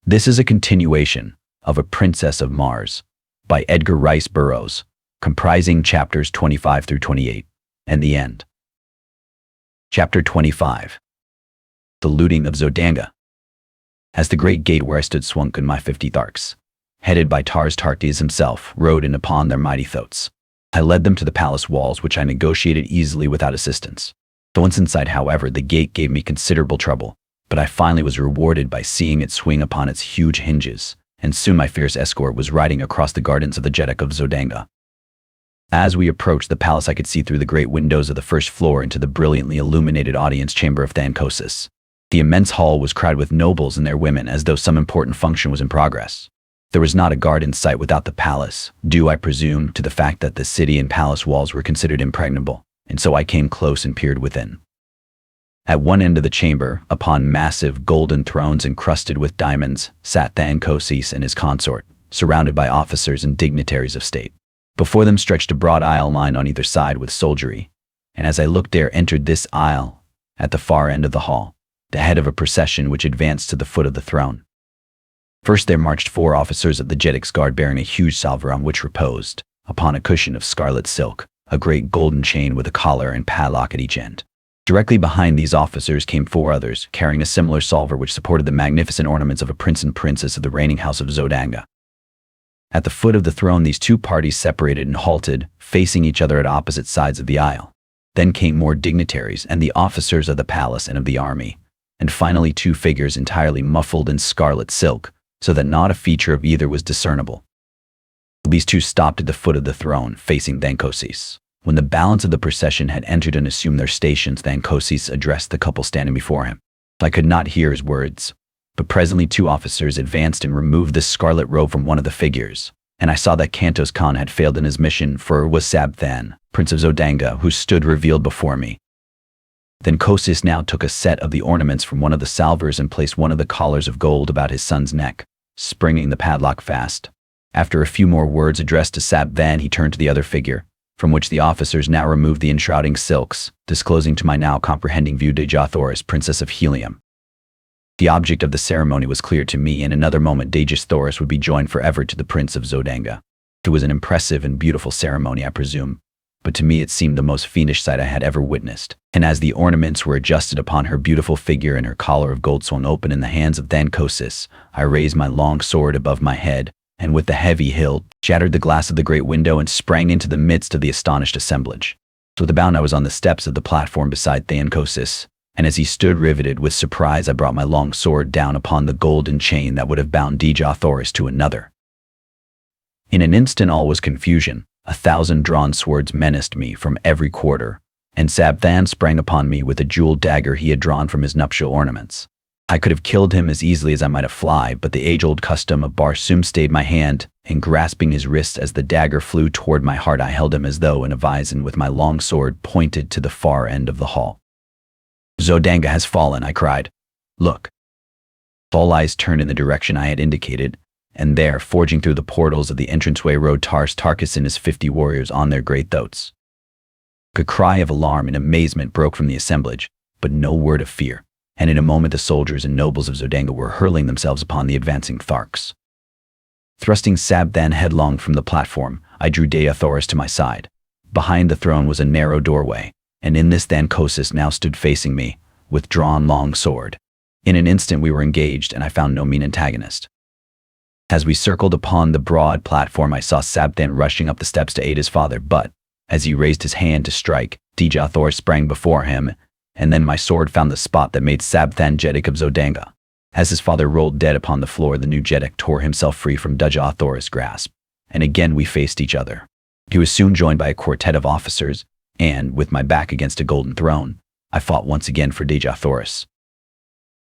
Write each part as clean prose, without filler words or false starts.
This is a continuation of A Princess of Mars by Edgar Burroughs, comprising chapters 25 through 28, and the end. Chapter 25. The Looting of Zodanga. As the great gate where I stood swung in my 50 Tharks, headed by Tarkes himself, rode in upon their mighty thoats, I led them to the palace walls, which I negotiated easily without assistance. Once inside, however, the gate gave me considerable trouble, but I finally was rewarded by seeing it swing upon its huge hinges, and soon my fierce escort was riding across the gardens of the Jeddak of Zodanga. As we approached the palace, I could see through the great windows of the first floor into the brilliantly illuminated audience chamber of Thankosis. The immense hall was crowded with nobles and their women, as though some important function was in progress. There was not a guard in sight without the palace, due, I presume, to the fact that the city and palace walls were considered impregnable, and so I came close and peered within. At one end of the chamber, upon massive golden thrones encrusted with diamonds, sat Thankosis and his consort, surrounded by officers and dignitaries of state. Before them stretched a broad aisle lined on either side with soldiery, and as I looked there entered this aisle, at the far end of the hall, the head of a procession which advanced to the foot of the throne. First there marched 4 officers of the Jeddak's guard bearing a huge salver on which reposed, upon a cushion of scarlet silk, a great golden chain with a collar and padlock at each end. Directly behind these officers came 4 others, carrying a similar salver which supported the magnificent ornaments of a prince and princess of the reigning house of Zodanga. At the foot of the throne these 2 parties separated and halted, facing each other at opposite sides of the aisle. Then came more dignitaries and the officers of the palace and of the army, and finally 2 figures entirely muffled in scarlet silk, so that not a feature of either was discernible. These 2 stopped at the foot of the throne, facing Thankosis. When the balance of the procession had entered and assumed their stations, Thankosis addressed the couple standing before him. I could not hear his words, but presently 2 officers advanced and removed the scarlet robe from one of the figures, and I saw that Kantos Khan had failed in his mission, for it was Sabthan, Prince of Zodanga, who stood revealed before me. Thankosis now took a set of the ornaments from one of the salvers and placed one of the collars of gold about his son's neck, springing the padlock fast. After a few more words addressed to Sabthan, he turned to the other figure, from which the officers now removed the enshrouding silks, disclosing to my now comprehending view Dejah Thoris, Princess of Helium. The object of the ceremony was clear to me. In another moment Dejah Thoris would be joined forever to the Prince of Zodanga. It was an impressive and beautiful ceremony, I presume, but to me it seemed the most fiendish sight I had ever witnessed. And as the ornaments were adjusted upon her beautiful figure and her collar of gold swung open in the hands of Thankosis, I raised my long sword above my head, and with the heavy hilt, shattered the glass of the great window and sprang into the midst of the astonished assemblage. With a bound I was on the steps of the platform beside Thankosis, and as he stood riveted with surprise I brought my long sword down upon the golden chain that would have bound Dejah Thoris to another. In an instant all was confusion. 1,000 drawn swords menaced me from every quarter, and Sabthan sprang upon me with a jeweled dagger he had drawn from his nuptial ornaments. I could have killed him as easily as I might have fly, but the age-old custom of Barsum stayed my hand, and grasping his wrist as the dagger flew toward my heart I held him as though in a vise and with my long sword pointed to the far end of the hall. "Zodanga has fallen," I cried. "Look." All eyes turned in the direction I had indicated, and there, forging through the portals of the entranceway, rode Tarkes and his 50 warriors on their great thoats. A cry of alarm and amazement broke from the assemblage, but no word of fear. And in a moment the soldiers and nobles of Zodanga were hurling themselves upon the advancing Tharks. Thrusting Sabthan headlong from the platform, I drew Dejah Thoris to my side. Behind the throne was a narrow doorway, and in this Thankosis now stood facing me, with drawn long sword. In an instant we were engaged, and I found no mean antagonist. As we circled upon the broad platform I saw Sabthan rushing up the steps to aid his father, but, as he raised his hand to strike, Dejah Thoris sprang before him, and then my sword found the spot that made Sabthan Jeddak of Zodanga. As his father rolled dead upon the floor, the new Jeddak tore himself free from Dejah Thoris' grasp, and again we faced each other. He was soon joined by a quartet of officers, and, with my back against a golden throne, I fought once again for Dejah Thoris.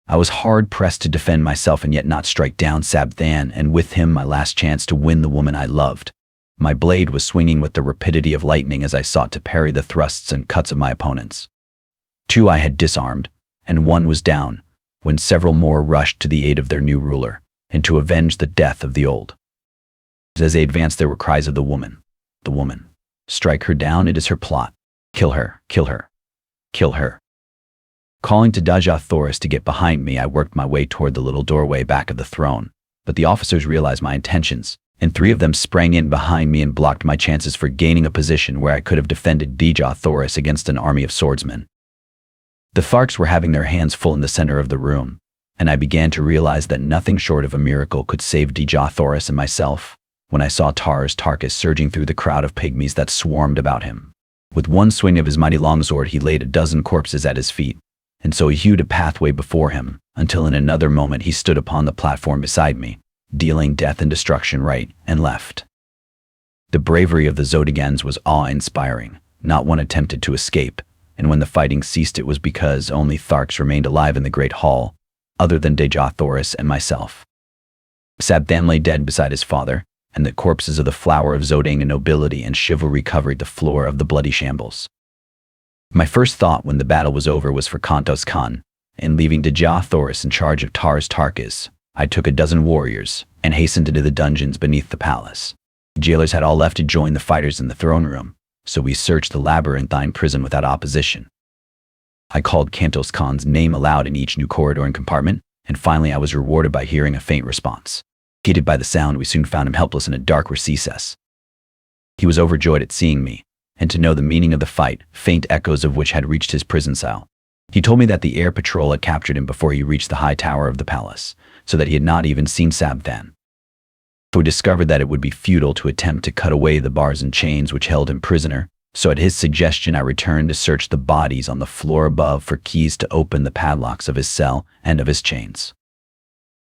I was hard-pressed to defend myself and yet not strike down Sabthan, and with him my last chance to win the woman I loved. My blade was swinging with the rapidity of lightning as I sought to parry the thrusts and cuts of my opponents. 2 I had disarmed, and 1 was down, when several more rushed to the aid of their new ruler, and to avenge the death of the old. As they advanced there were cries of the woman. Strike her down, it is her plot. Kill her, kill her, kill her. Calling to Dajah Thoris to get behind me, I worked my way toward the little doorway back of the throne. But the officers realized my intentions, and 3 of them sprang in behind me and blocked my chances for gaining a position where I could have defended Dajah Thoris against an army of swordsmen. The Tharks were having their hands full in the center of the room, and I began to realize that nothing short of a miracle could save Dajah Thoris and myself when I saw Tars Tarkas surging through the crowd of pygmies that swarmed about him. With one swing of his mighty longsword, he laid a dozen corpses at his feet, and so he hewed a pathway before him, until in another moment he stood upon the platform beside me, dealing death and destruction right and left. The bravery of the Zodagans was awe-inspiring. Not one attempted to escape, and when the fighting ceased it was because only Tharks remained alive in the great hall, other than Dajah Thoris and myself. Sabthan lay dead beside his father, and the corpses of the flower of Zodanga nobility and chivalry covered the floor of the bloody shambles. My first thought when the battle was over was for Kantos Khan, and leaving Dajah Thoris in charge of Tars Tarkas, I took a dozen warriors and hastened into the dungeons beneath the palace. Jailers had all left to join the fighters in the throne room, so we searched the labyrinthine prison without opposition. I called Kantos Khan's name aloud in each new corridor and compartment, and finally I was rewarded by hearing a faint response. Aided by the sound, we soon found him helpless in a dark recess. He was overjoyed at seeing me, and to know the meaning of the fight, faint echoes of which had reached his prison cell. He told me that the air patrol had captured him before he reached the high tower of the palace, so that he had not even seen Sabthan. We discovered that it would be futile to attempt to cut away the bars and chains which held him prisoner, so at his suggestion I returned to search the bodies on the floor above for keys to open the padlocks of his cell and of his chains.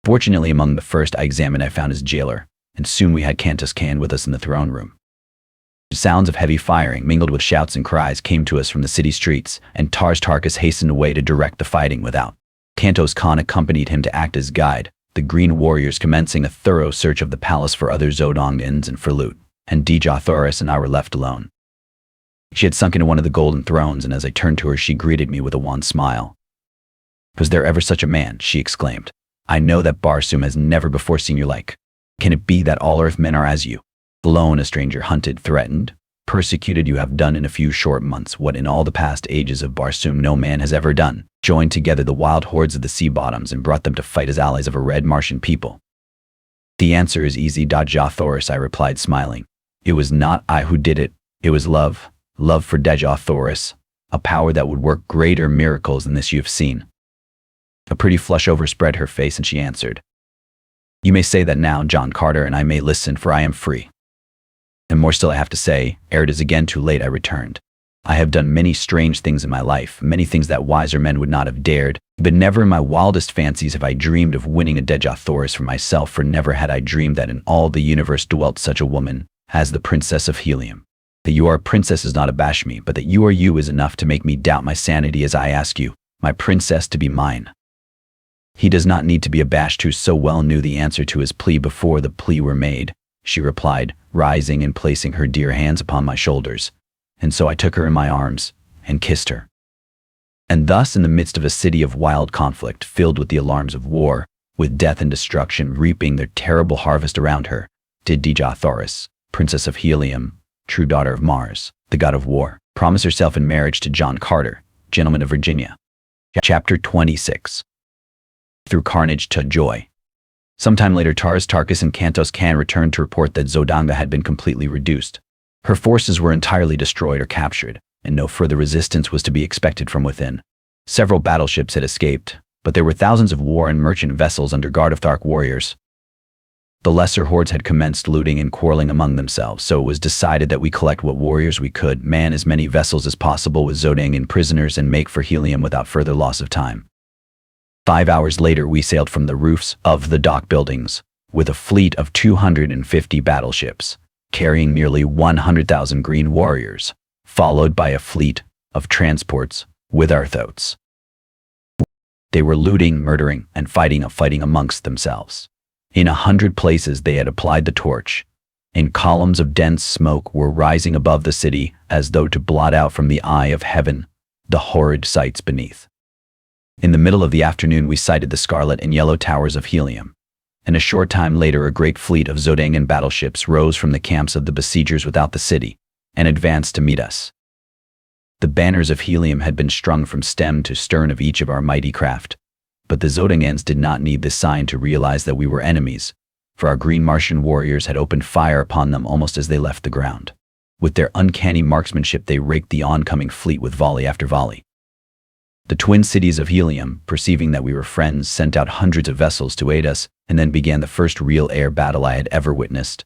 Fortunately, among the first I examined I found his jailer, and soon we had Kantos Khan with us in the throne room. Sounds of heavy firing mingled with shouts and cries came to us from the city streets, and Tars Tarkas hastened away to direct the fighting without. Kantos Khan accompanied him to act as guide, the green warriors commencing a thorough search of the palace for other Zodongans and for loot, and Dajah Thoris and I were left alone. She had sunk into one of the golden thrones, and as I turned to her she greeted me with a wan smile. "Was there ever such a man?" she exclaimed. "I know that Barsoom has never before seen your like. Can it be that all earth men are as you? Alone, a stranger, hunted, threatened, persecuted, you have done in a few short months what in all the past ages of Barsoom no man has ever done, joined together the wild hordes of the sea bottoms and brought them to fight as allies of a red Martian people." "The answer is easy, Dajah Thoris," I replied, smiling. "It was not I who did it, it was love for Dajah Thoris, a power that would work greater miracles than this you have seen." A pretty flush overspread her face, and she answered, "You may say that now, John Carter, and I may listen, for I am free." "And more still I have to say, ere it is again too late," I returned. "I have done many strange things in my life, many things that wiser men would not have dared, but never in my wildest fancies have I dreamed of winning a Dajah Thoris for myself, for never had I dreamed that in all the universe dwelt such a woman as the Princess of Helium. That you are a princess does not abash me, but that you are you is enough to make me doubt my sanity as I ask you, my princess, to be mine." "He does not need to be abashed who so well knew the answer to his plea before the plea were made," she replied, rising and placing her dear hands upon my shoulders. And so I took her in my arms and kissed her. And thus, in the midst of a city of wild conflict, filled with the alarms of war, with death and destruction reaping their terrible harvest around her, did Dajah Thoris, Princess of Helium, true daughter of Mars, the god of war, promise herself in marriage to John Carter, gentleman of Virginia. Chapter 26. Through carnage to joy. Sometime later, Tars Tarkas and Kantos Khan returned to report that Zodanga had been completely reduced. Her forces were entirely destroyed or captured, and no further resistance was to be expected from within. Several battleships had escaped, but there were thousands of war and merchant vessels under guard of Thark warriors. The lesser hordes had commenced looting and quarreling among themselves, so it was decided that we collect what warriors we could, man as many vessels as possible with Zodangan prisoners, and make for Helium without further loss of time. 5 hours later, we sailed from the roofs of the dock buildings with a fleet of 250 battleships, carrying nearly 100,000 green warriors, followed by a fleet of transports with Arthos. They were looting, murdering, and fighting amongst themselves. In 100 places they had applied the torch, and columns of dense smoke were rising above the city as though to blot out from the eye of heaven the horrid sights beneath. In the middle of the afternoon we sighted the scarlet and yellow towers of Helium, and a short time later a great fleet of Zodangan battleships rose from the camps of the besiegers without the city and advanced to meet us. The banners of helium had been strung from stem to stern of each of our mighty craft. But the Zodangans did not need this sign to realize that we were enemies, for our green Martian warriors had opened fire upon them almost as they left the ground. With their uncanny marksmanship, they raked the oncoming fleet with volley after volley. The twin cities of helium, perceiving that we were friends, sent out hundreds of vessels to aid us, and then began the first real air battle I had ever witnessed.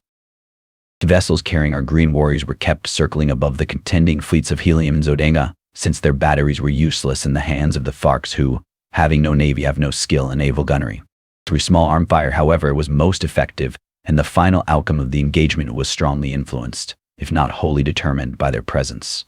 The vessels carrying our green warriors were kept circling above the contending fleets of helium and Zodanga, since their batteries were useless in the hands of the Tharks who, having no navy, have no skill in naval gunnery. Through small arm fire, however, was most effective, and the final outcome of the engagement was strongly influenced, if not wholly determined, by their presence.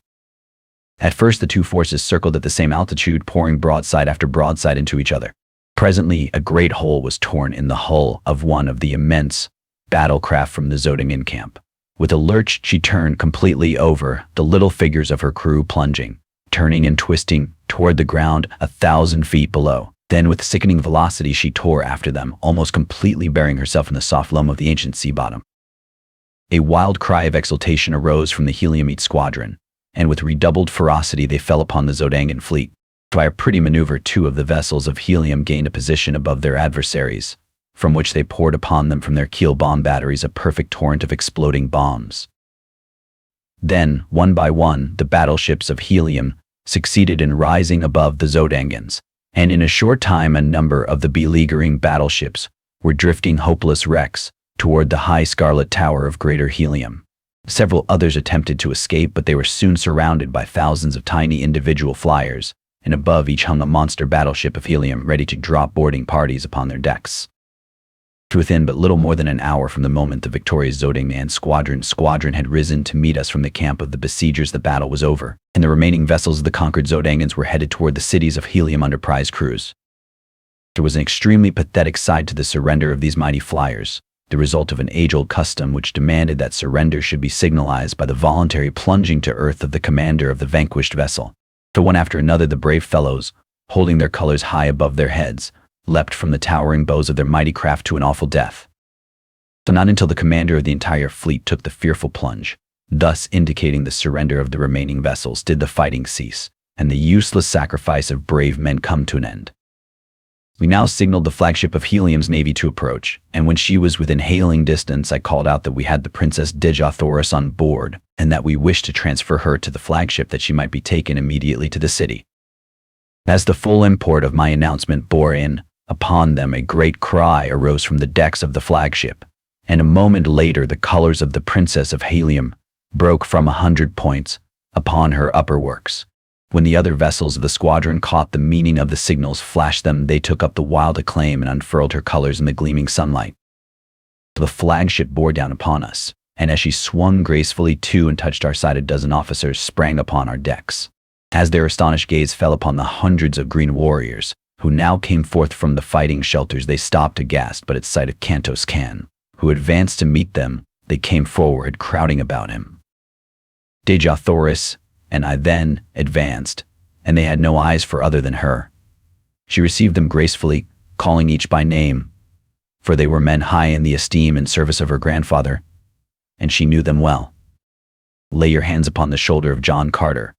At first the two forces circled at the same altitude, pouring broadside after broadside into each other. Presently, a great hole was torn in the hull of one of the immense battlecraft from the Zodangan camp. With a lurch, she turned completely over, the little figures of her crew plunging, turning and twisting toward the ground 1,000 feet below. Then with sickening velocity she tore after them, almost completely burying herself in the soft loam of the ancient sea bottom. A wild cry of exultation arose from the Heliumite squadron, and with redoubled ferocity they fell upon the Zodangan fleet. By a pretty maneuver, two of the vessels of helium gained a position above their adversaries, from which they poured upon them from their keel bomb batteries a perfect torrent of exploding bombs. Then, one by one, the battleships of helium succeeded in rising above the Zodangans, and in a short time a number of the beleaguering battleships were drifting hopeless wrecks toward the high scarlet tower of Greater Helium. Several others attempted to escape, but they were soon surrounded by thousands of tiny individual flyers, and above each hung a monster battleship of helium ready to drop boarding parties upon their decks. Within but little more than an hour from the moment the victorious Zodangan squadron had risen to meet us from the camp of the besiegers, the battle was over, and the remaining vessels of the conquered Zodangans were headed toward the cities of helium under prize crews. There was an extremely pathetic side to the surrender of these mighty flyers, the result of an age-old custom which demanded that surrender should be signalized by the voluntary plunging to earth of the commander of the vanquished vessel. So one after another the brave fellows, holding their colors high above their heads, leapt from the towering bows of their mighty craft to an awful death. So not until the commander of the entire fleet took the fearful plunge, thus indicating the surrender of the remaining vessels, did the fighting cease, and the useless sacrifice of brave men come to an end. We now signaled the flagship of Helium's navy to approach, and when she was within hailing distance I called out that we had the Princess Edgar on board, and that we wished to transfer her to the flagship that she might be taken immediately to the city. As the full import of my announcement bore in upon them, a great cry arose from the decks of the flagship, and a moment later the colors of the Princess of Helium broke from 100 points upon her upper works. When the other vessels of the squadron caught the meaning of the signals flashed them, they took up the wild acclaim and unfurled her colors in the gleaming sunlight. The flagship bore down upon us, and as she swung gracefully to and touched our side, a dozen officers sprang upon our decks. As their astonished gaze fell upon the hundreds of green warriors, who now came forth from the fighting shelters, they stopped aghast, but at sight of Kantos Kan, who advanced to meet them, they came forward, crowding about him. Dejathoris and I then advanced, and they had no eyes for other than her. She received them gracefully, calling each by name, for they were men high in the esteem and service of her grandfather, and she knew them well. "Lay your hands upon the shoulder of John Carter,"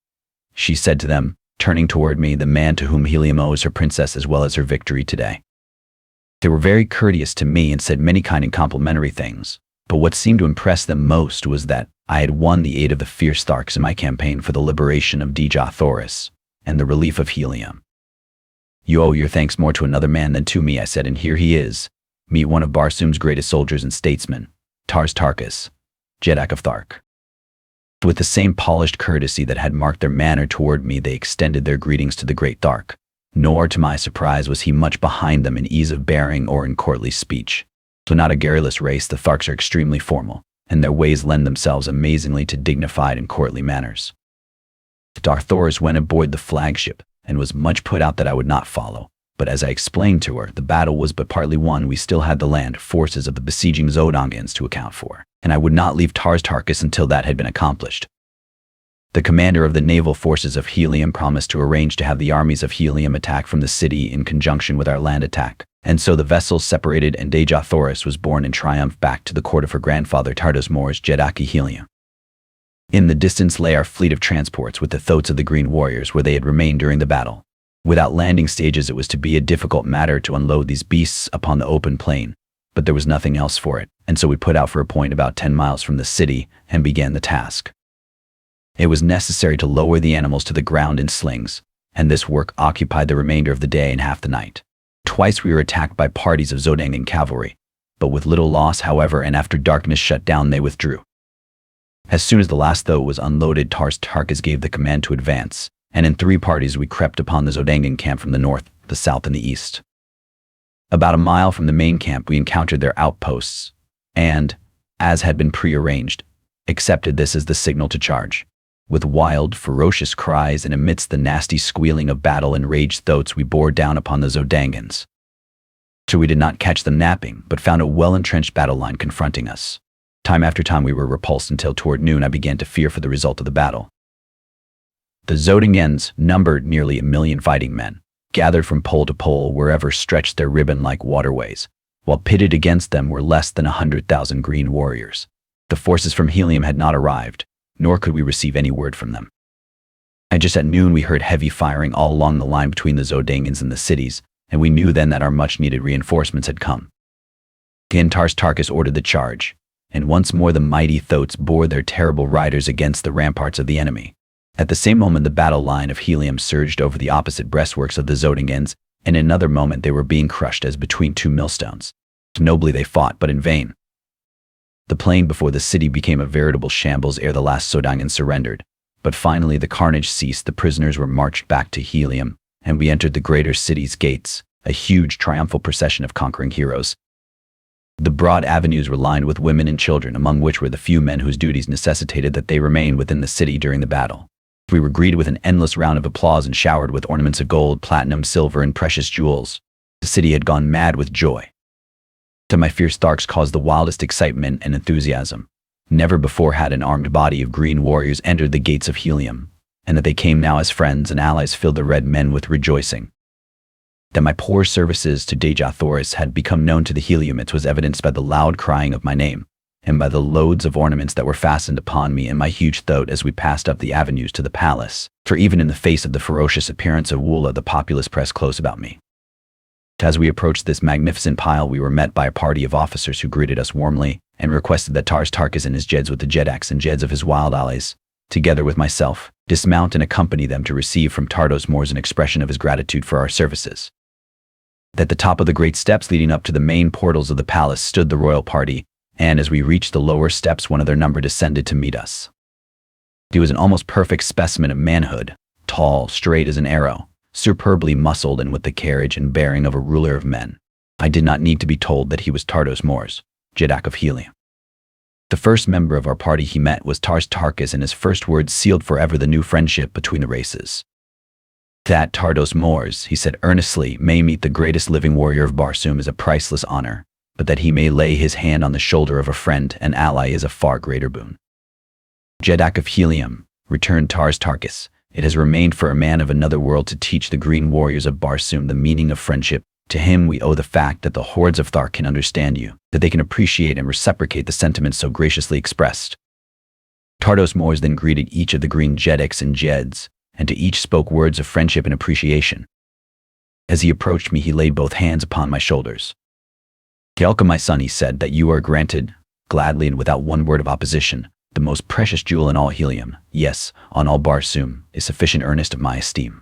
she said to them, turning toward me, "the man to whom Helium owes her princess as well as her victory today." They were very courteous to me and said many kind and complimentary things, but what seemed to impress them most was that I had won the aid of the fierce Tharks in my campaign for the liberation of Dejathoris and the relief of Helium. "You owe your thanks more to another man than to me," I said, "and here he is. Meet one of Barsum's greatest soldiers and statesmen, Tars Tarkas, Jeddak of Thark." With the same polished courtesy that had marked their manner toward me, they extended their greetings to the great Thark, nor to my surprise was he much behind them in ease of bearing or in courtly speech. Though not a garrulous race, the Tharks are extremely formal, and their ways lend themselves amazingly to dignified and courtly manners. Darthoris went aboard the flagship, and was much put out that I would not follow, but as I explained to her, the battle was but partly won. We still had the land forces of the besieging Zodangans to account for, and I would not leave Tars Tarkas until that had been accomplished. The commander of the naval forces of Helium promised to arrange to have the armies of Helium attack from the city in conjunction with our land attack, and so the vessels separated, and Dejathoris was borne in triumph back to the court of her grandfather Tardos Mor's Jeddaki Helium. In the distance lay our fleet of transports with the thoats of the Green Warriors where they had remained during the battle. Without landing stages, it was to be a difficult matter to unload these beasts upon the open plain, but there was nothing else for it, and so we put out for a point about 10 miles from the city and began the task. It was necessary to lower the animals to the ground in slings, and this work occupied the remainder of the day and half the night. Twice we were attacked by parties of Zodangan cavalry, but with little loss, however, and after darkness shut down they withdrew. As soon as the last thoat was unloaded, Tarkas gave the command to advance, and in 3 parties we crept upon the Zodangan camp from the north, the south, and the east. About a mile from the main camp we encountered their outposts, and, as had been prearranged, accepted this as the signal to charge. With wild, ferocious cries and amidst the nasty squealing of battle-enraged thoats, we bore down upon the Zodangans. So we did not catch them napping, but found a well-entrenched battle line confronting us. Time after time we were repulsed until toward noon I began to fear for the result of the battle. The Zodangans numbered nearly 1 million fighting men, gathered from pole to pole wherever stretched their ribbon-like waterways, while pitted against them were less than 100,000 Green Warriors. The forces from Helium had not arrived, nor could we receive any word from them. And just at noon we heard heavy firing all along the line between the Zodangans and the cities, and we knew then that our much-needed reinforcements had come. Again Tarkas ordered the charge, and once more the mighty thoats bore their terrible riders against the ramparts of the enemy. At the same moment the battle line of Helium surged over the opposite breastworks of the Zodangans, and in another moment they were being crushed as between 2 millstones. Nobly they fought, but in vain. The plain before the city became a veritable shambles ere the last Zodangan surrendered, but finally the carnage ceased, the prisoners were marched back to Helium, and we entered the greater city's gates, a huge triumphal procession of conquering heroes. The broad avenues were lined with women and children, among which were the few men whose duties necessitated that they remain within the city during the battle. We were greeted with an endless round of applause and showered with ornaments of gold, platinum, silver, and precious jewels. The city had gone mad with joy. To my fierce Tharks caused the wildest excitement and enthusiasm. Never before had an armed body of Green Warriors entered the gates of Helium, and that they came now as friends and allies filled the red men with rejoicing. That my poor services to Dejathoris had become known to the Heliumites was evidenced by the loud crying of my name, and by the loads of ornaments that were fastened upon me and my huge thoat as we passed up the avenues to the palace, for even in the face of the ferocious appearance of Woola the populace pressed close about me. As we approached this magnificent pile we were met by a party of officers who greeted us warmly and requested that Tarkas and his Jeds with the Jedaks and Jeds of his wild allies, together with myself, dismount and accompany them to receive from Tardos Mors an expression of his gratitude for our services. At the top of the great steps leading up to the main portals of the palace stood the royal party, and as we reached the lower steps one of their number descended to meet us. He was an almost perfect specimen of manhood, tall, straight as an arrow, superbly muscled and with the carriage and bearing of a ruler of men. I did not need to be told that he was Tardos Mors, Jedak of Helium. The first member of our party he met was Tarkas, and his first words sealed forever the new friendship between the races. That Tardos Mors, he said earnestly, may meet the greatest living warrior of Barsoom is a priceless honor, but that he may lay his hand on the shoulder of a friend and ally is a far greater boon. Jedak of Helium, returned Tarkas, it has remained for a man of another world to teach the Green Warriors of Barsoom the meaning of friendship. To him we owe the fact that the hordes of Thark can understand you, that they can appreciate and reciprocate the sentiments so graciously expressed. Tardos Mors then greeted each of the Green Jedaks and Jeds, and to each spoke words of friendship and appreciation. As he approached me he laid both hands upon my shoulders. Kelka, my son, he said, that you are granted, gladly and without one word of opposition, the most precious jewel in all Helium, yes, on all Barsoom, is sufficient earnest of my esteem.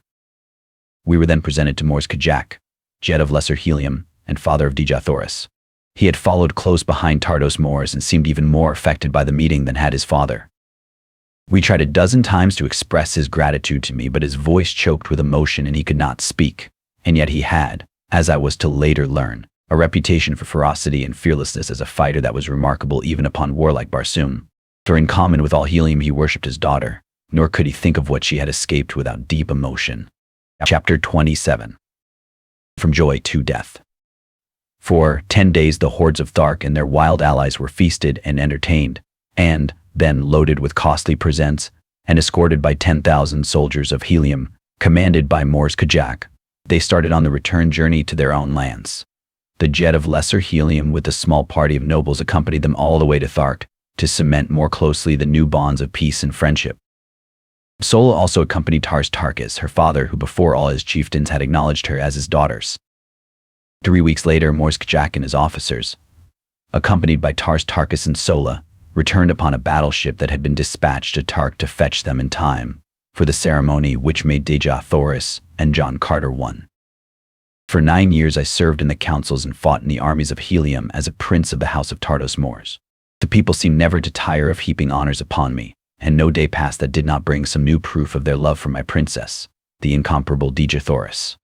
We were then presented to Mors Kajak, Jed of Lesser Helium, and father of Dejathoris. He had followed close behind Tardos Mors and seemed even more affected by the meeting than had his father. We tried a dozen times to express his gratitude to me, but his voice choked with emotion and he could not speak, and yet he had, as I was to later learn, a reputation for ferocity and fearlessness as a fighter that was remarkable even upon warlike Barsoom. For in common with all Helium he worshipped his daughter, nor could he think of what she had escaped without deep emotion. Chapter 27. From Joy to Death. For 10 days the hordes of Thark and their wild allies were feasted and entertained, and then loaded with costly presents, and escorted by 10,000 soldiers of Helium, commanded by Mors Kajak, they started on the return journey to their own lands. The Jed of Lesser Helium with a small party of nobles accompanied them all the way to Thark, to cement more closely the new bonds of peace and friendship. Sola also accompanied Tars Tarkas, her father, who before all his chieftains had acknowledged her as his daughters. 3 weeks later, Morskjak and his officers, accompanied by Tars Tarkas and Sola, returned upon a battleship that had been dispatched to Tark to fetch them in time for the ceremony which made Deja Thoris and John Carter one. For 9 years I served in the councils and fought in the armies of Helium as a prince of the house of Tardos Mors. The people seemed never to tire of heaping honors upon me, and no day passed that did not bring some new proof of their love for my princess, the incomparable Deja Thoris.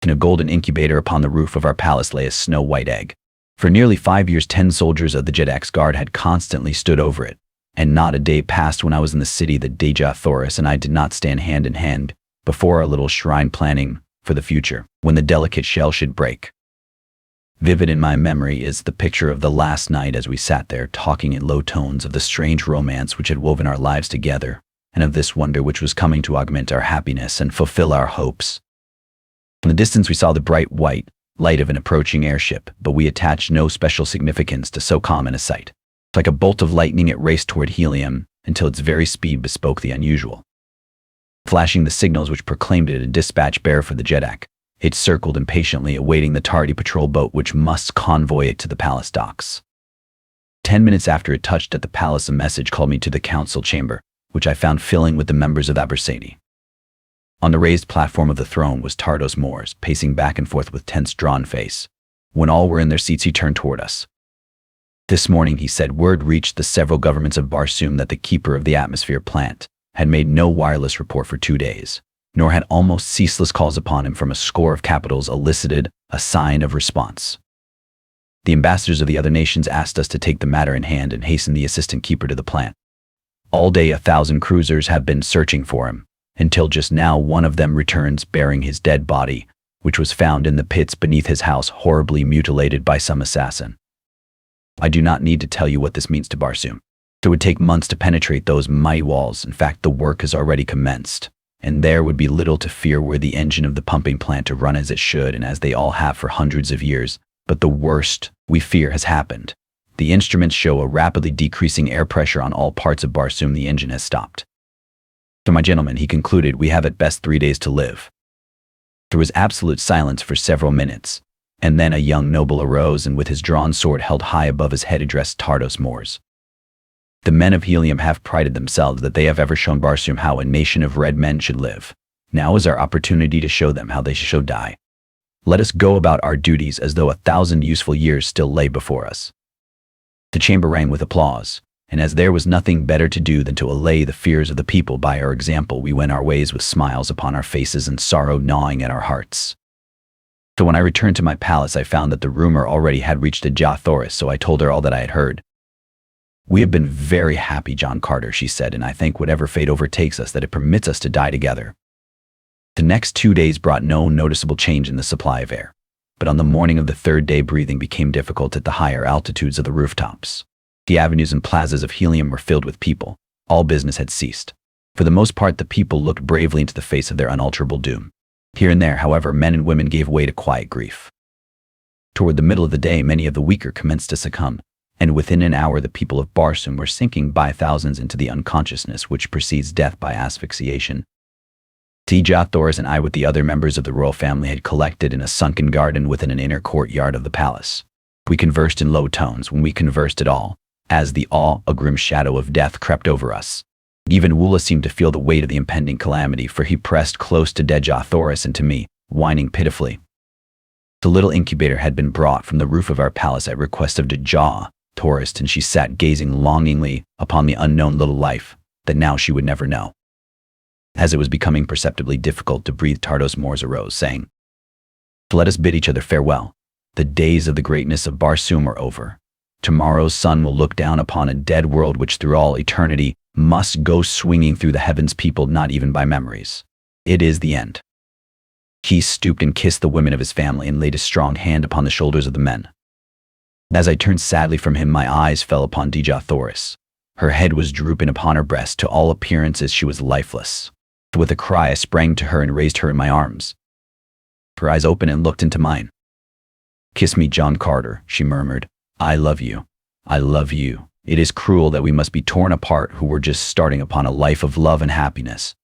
In a golden incubator upon the roof of our palace lay a snow-white egg. For nearly 5 years 10 soldiers of the Jedak's guard had constantly stood over it, and not a day passed when I was in the city that Deja Thoris and I did not stand hand in hand before our little shrine planning for the future, when the delicate shell should break. Vivid in my memory is the picture of the last night as we sat there talking in low tones of the strange romance which had woven our lives together, and of this wonder which was coming to augment our happiness and fulfill our hopes. In the distance we saw the bright white light of an approaching airship, but we attached no special significance to so common a sight. Like a bolt of lightning it raced toward Helium until its very speed bespoke the unusual. Flashing the signals which proclaimed it a dispatch bearer for the Jedak, it circled impatiently, awaiting the tardy patrol boat which must convoy it to the palace docks. 10 minutes after it touched at the palace, a message called me to the council chamber, which I found filling with the members of Abersani. On the raised platform of the throne was Tardos Mors, pacing back and forth with tense, drawn face. When all were in their seats, he turned toward us. This morning, he said, word reached the several governments of Barsoom that the keeper of the atmosphere plant had made no wireless report for 2 days, nor had almost ceaseless calls upon him from a score of capitals elicited a sign of response. The ambassadors of the other nations asked us to take the matter in hand and hasten the assistant keeper to the plant. All day 1,000 cruisers have been searching for him, until just now one of them returns bearing his dead body, which was found in the pits beneath his house, horribly mutilated by some assassin. I do not need to tell you what this means to Barsoom. It would take months to penetrate those mighty walls. In fact, the work has already commenced, and there would be little to fear were the engine of the pumping plant to run as it should and as they all have for hundreds of years. But the worst, we fear, has happened. The instruments show a rapidly decreasing air pressure on all parts of Barsoom. The engine has stopped. So, my gentlemen, he concluded, we have at best 3 days to live. There was absolute silence for several minutes, and then a young noble arose and with his drawn sword held high above his head addressed Tardos Mors. The men of Helium have prided themselves that they have ever shown Barsoom how a nation of red men should live. Now is our opportunity to show them how they should die. Let us go about our duties as though 1,000 useful years still lay before us. The chamber rang with applause, and as there was nothing better to do than to allay the fears of the people by our example, we went our ways with smiles upon our faces and sorrow gnawing at our hearts. So when I returned to my palace, I found that the rumor already had reached Deja Thoris, so I told her all that I had heard. We have been very happy, John Carter, she said, and I thank whatever fate overtakes us that it permits us to die together. The next 2 days brought no noticeable change in the supply of air, but on the morning of the 3rd day breathing became difficult at the higher altitudes of the rooftops. The avenues and plazas of Helium were filled with people. All business had ceased. For the most part, the people looked bravely into the face of their unalterable doom. Here and there, however, men and women gave way to quiet grief. Toward the middle of the day, many of the weaker commenced to succumb, and within an hour the people of Barsoom were sinking by thousands into the unconsciousness which precedes death by asphyxiation. Deja Thoris and I, with the other members of the royal family, had collected in a sunken garden within an inner courtyard of the palace. We conversed in low tones, when we conversed at all, as the awe, a grim shadow of death crept over us. Even Woola seemed to feel the weight of the impending calamity, for he pressed close to Deja Thoris and to me, whining pitifully. The little incubator had been brought from the roof of our palace at request of Deja Thoris, and she sat gazing longingly upon the unknown little life that now she would never know. As it was becoming perceptibly difficult to breathe, Tardos Mors arose, saying, "Let us bid each other farewell. The days of the greatness of Barsoom are over. Tomorrow's sun will look down upon a dead world which through all eternity must go swinging through the heavens, peopled not even by memories. It is the end." He stooped and kissed the women of his family and laid a strong hand upon the shoulders of the men. As I turned sadly from him, my eyes fell upon Deja Thoris. Her head was drooping upon her breast. To all appearances she was lifeless. With a cry I sprang to her and raised her in my arms. Her eyes opened and looked into mine. "Kiss me, John Carter," she murmured. "I love you." I love you. It is cruel that we must be torn apart who were just starting upon a life of love and happiness.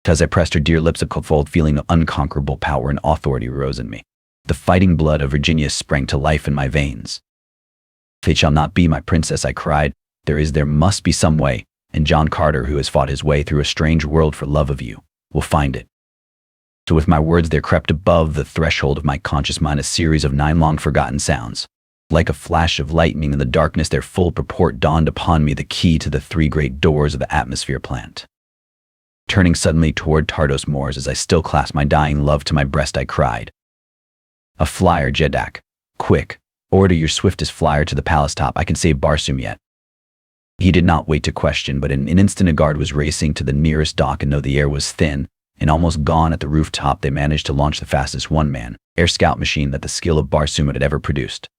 As I pressed her dear lips, a cold feeling of unconquerable power and authority rose in me. The fighting blood of Virginia sprang to life in my veins. Fate shall not be, my princess, I cried. There must be some way, and John Carter, who has fought his way through a strange world for love of you, will find it. So with my words there crept above the threshold of my conscious mind a series of 9 long-forgotten sounds. Like a flash of lightning in the darkness, their full purport dawned upon me, the key to the 3 great doors of the atmosphere plant. Turning suddenly toward Tardos Moors as I still clasped my dying love to my breast, I cried, "A flyer, Jeddak! Quick, order your swiftest flyer to the palace top. I can save Barsoom yet." He did not wait to question, but in an instant a guard was racing to the nearest dock, and though the air was thin and almost gone at the rooftop, they managed to launch the fastest one-man air scout machine that the skill of Barsoom had ever produced.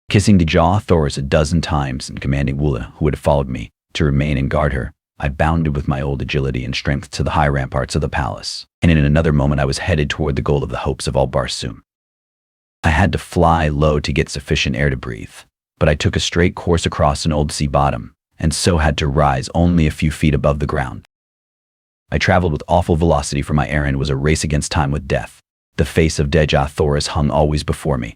Kissing the jaw of Thoris a dozen times and commanding Wula, who had followed me, to remain and guard her, I bounded with my old agility and strength to the high ramparts of the palace, and in another moment I was headed toward the goal of the hopes of all Barsoom. I had to fly low to get sufficient air to breathe, but I took a straight course across an old sea bottom, and so had to rise only a few feet above the ground. I traveled with awful velocity, for my errand was a race against time with death. The face of Dejah Thoris hung always before me.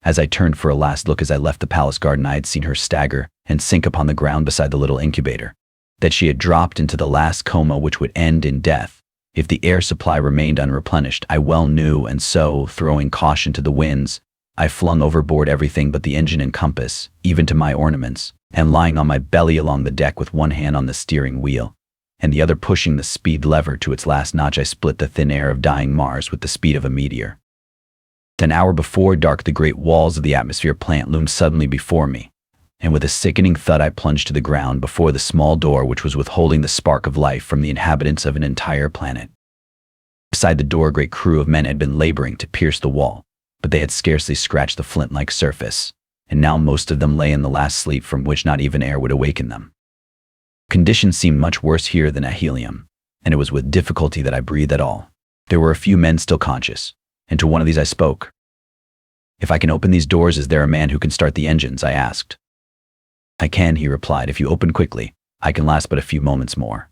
As I turned for a last look as I left the palace garden, I had seen her stagger and sink upon the ground beside the little incubator. That she had dropped into the last coma which would end in death if the air supply remained unreplenished, I well knew, and so, throwing caution to the winds, I flung overboard everything but the engine and compass, even to my ornaments, and lying on my belly along the deck with one hand on the steering wheel, and the other pushing the speed lever to its last notch, I split the thin air of dying Mars with the speed of a meteor. An hour before dark, the great walls of the atmosphere plant loomed suddenly before me, and with a sickening thud I plunged to the ground before the small door which was withholding the spark of life from the inhabitants of an entire planet. Beside the door a great crew of men had been laboring to pierce the wall, but they had scarcely scratched the flint-like surface, and now most of them lay in the last sleep from which not even air would awaken them. Conditions seemed much worse here than at Helium, and it was with difficulty that I breathed at all. There were a few men still conscious, and to one of these I spoke. "If I can open these doors, is there a man who can start the engines?" I asked. "I can," he replied. "If you open quickly, I can last but a few moments more.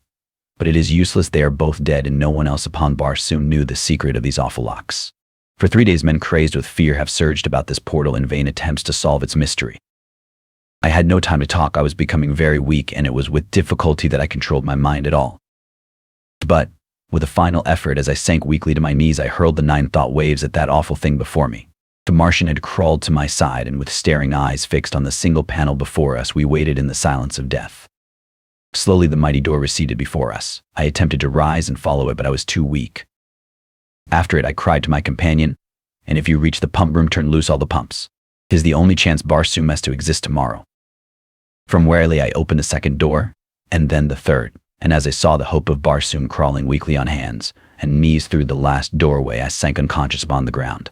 But it is useless, they are both dead, and no one else upon Barsoom knew the secret of these awful locks. For 3 days men crazed with fear have surged about this portal in vain attempts to solve its mystery." I had no time to talk. I was becoming very weak, and it was with difficulty that I controlled my mind at all. But, with a final effort, as I sank weakly to my knees, I hurled the 9 thought waves at that awful thing before me. The Martian had crawled to my side, and with staring eyes fixed on the single panel before us, we waited in the silence of death. Slowly the mighty door receded before us. I attempted to rise and follow it, but I was too weak. After it I cried to my companion, "And if you reach the pump room, turn loose all the pumps. 'Tis the only chance Barsoom has to exist tomorrow." From where I lay I opened the second door, and then the third, and as I saw the hope of Barsoom crawling weakly on hands and knees through the last doorway, I sank unconscious upon the ground.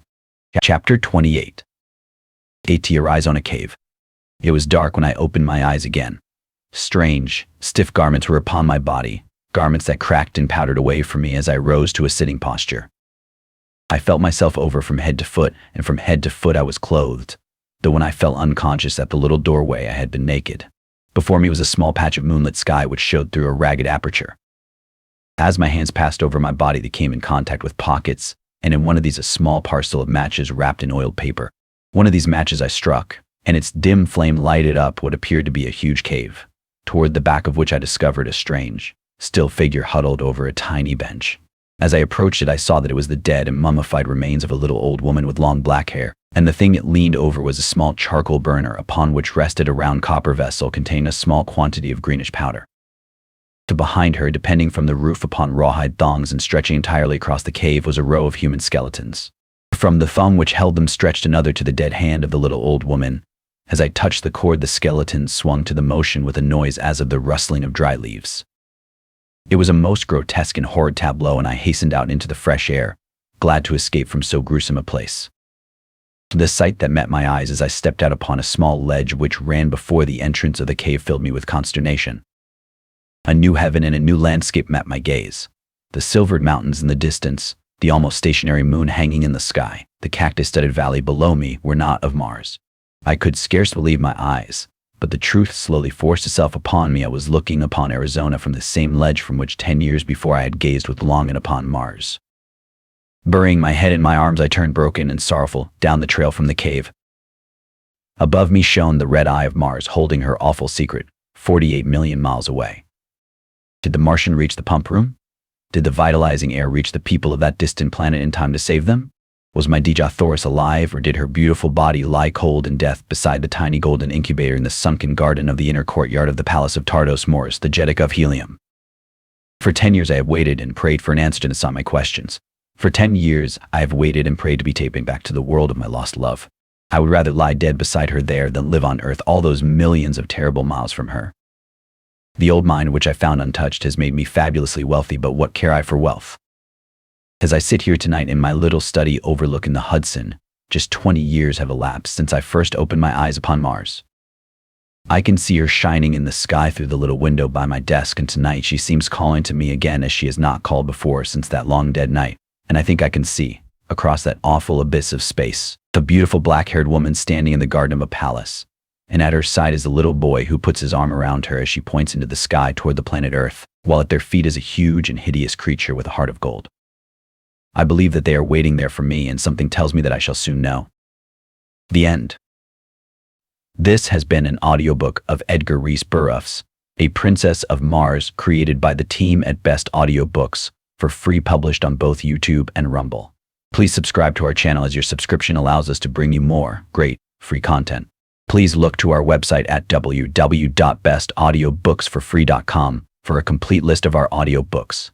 Chapter 28. Arise on a cave. It was dark when I opened my eyes again. Strange, stiff garments were upon my body, garments that cracked and powdered away from me as I rose to a sitting posture. I felt myself over from head to foot, and from head to foot I was clothed, though when I fell unconscious at the little doorway I had been naked. Before me was a small patch of moonlit sky which showed through a ragged aperture. As my hands passed over my body they came in contact with pockets, and in one of these a small parcel of matches wrapped in oiled paper. One of these matches I struck, and its dim flame lighted up what appeared to be a huge cave, toward the back of which I discovered a strange, still figure huddled over a tiny bench. As I approached it I saw that it was the dead and mummified remains of a little old woman with long black hair, and the thing it leaned over was a small charcoal burner upon which rested a round copper vessel containing a small quantity of greenish powder. To behind her, depending from the roof upon rawhide thongs and stretching entirely across the cave, was a row of human skeletons. From the thong which held them stretched another to the dead hand of the little old woman. As I touched the cord the skeletons swung to the motion with a noise as of the rustling of dry leaves. It was a most grotesque and horrid tableau, and I hastened out into the fresh air, glad to escape from so gruesome a place. The sight that met my eyes as I stepped out upon a small ledge which ran before the entrance of the cave filled me with consternation. A new heaven and a new landscape met my gaze. The silvered mountains in the distance, the almost stationary moon hanging in the sky, the cactus-studded valley below me were not of Mars. I could scarce believe my eyes, but the truth slowly forced itself upon me. I was looking upon Arizona from the same ledge from which 10 years before I had gazed with longing upon Mars. Burying my head in my arms, I turned broken and sorrowful down the trail from the cave. Above me shone the red eye of Mars, holding her awful secret, 48 million miles away. Did the Martian reach the pump room? Did the vitalizing air reach the people of that distant planet in time to save them? Was my Dija Thoris alive, or did her beautiful body lie cold in death beside the tiny golden incubator in the sunken garden of the inner courtyard of the Palace of Tardos Morris, the Jeddak of Helium? For 10 years I have waited and prayed for an answer to some of my questions. For 10 years I have waited and prayed to be taken back to the world of my lost love. I would rather lie dead beside her there than live on Earth all those millions of terrible miles from her. The old mine which I found untouched has made me fabulously wealthy, but what care I for wealth? As I sit here tonight in my little study overlooking the Hudson, just 20 years have elapsed since I first opened my eyes upon Mars. I can see her shining in the sky through the little window by my desk, and tonight she seems calling to me again as she has not called before since that long dead night, and I think I can see, across that awful abyss of space, the beautiful black-haired woman standing in the garden of a palace, and at her side is the little boy who puts his arm around her as she points into the sky toward the planet Earth, while at their feet is a huge and hideous creature with a heart of gold. I believe that they are waiting there for me, and something tells me that I shall soon know. The end. This has been an audiobook of Edgar Rice Burroughs, A Princess of Mars, created by the team at Best Audiobooks, for free, published on both YouTube and Rumble. Please subscribe to our channel, as your subscription allows us to bring you more great free content. Please look to our website at www.bestaudiobooksforfree.com for a complete list of our audiobooks.